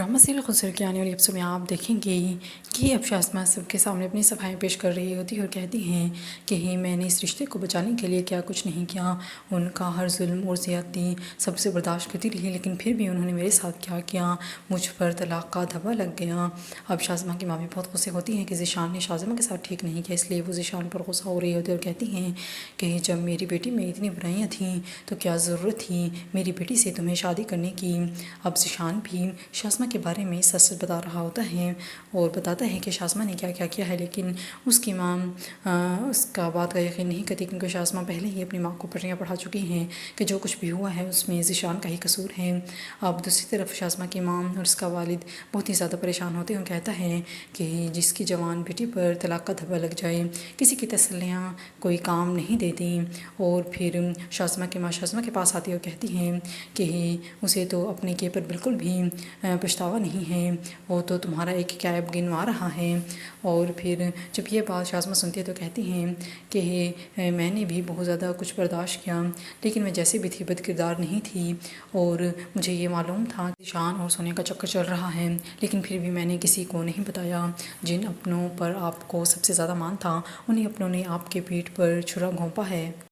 Drama serial खुसर के आने वाली एपिसोड में आप देखेंगे कि अब शाज़मा सबके सामने अपनी सफाई पेश कर रही होती है और कहती हैं कि मैंने इस रिश्ते को बचाने के लिए क्या कुछ नहीं किया। उनका हर जुल्म और ज़्यादती सबसे बर्दाश्त करती रही, लेकिन फिर भी उन्होंने मेरे साथ क्या किया, मुझ पर तलाक का धब्बा लग गया। अब शाज़मा की माँ भी बहुत गुस्से होती हैं कि ज़ीशान ने शाज़मा के साथ ठीक नहीं किया, इसलिए वो ज़ीशान पर गुस्सा हो रही होती है और कहती हैं कि जब मेरी बेटी में इतनी बुराइयाँ थीं तो क्या ज़रूरत थी मेरी बेटी से तुम्हें शादी करने की। अब ज़ीशान भी शाज़मा के बारे में सच सच बता रहा होता है और बताता है कि शाज़मा ने क्या क्या किया है, लेकिन उसकी माँ उसका बात का यकीन नहीं करती, क्योंकि शाज़मा पहले ही अपनी माँ को पटरियाँ पढ़ा चुकी हैं कि जो कुछ भी हुआ है उसमें ज़ीशान का ही कसूर है। अब दूसरी तरफ शाज़मा की माँ और उसका वालिद बहुत ही ज़्यादा परेशान होते हैं और कहता है कि जिसकी जवान बेटी पर तलाक का धब्बा लग जाए, किसी की तसल्लियाँ कोई काम नहीं देती। और फिर शाज़मा की माँ शाज़मा के पास आती है और कहती हैं कि उसे तो अपने के पर बिल्कुल भी पछतावा नहीं है, वो तो तुम्हारा एक कैब गिनवा रहा है। और फिर जब ये बात शाज़मा सुनती है तो कहती हैं कि मैंने भी बहुत ज़्यादा कुछ बर्दाश्त किया, लेकिन मैं जैसे भी थी बदकिरदार नहीं थी और मुझे ये मालूम था कि शान और सोने का चक्कर चल रहा है, लेकिन फिर भी मैंने किसी को नहीं बताया। जिन अपनों पर आपको सबसे ज़्यादा मान था, उन्हीं अपनों ने आपके पीठ पर छुरा घोंपा है।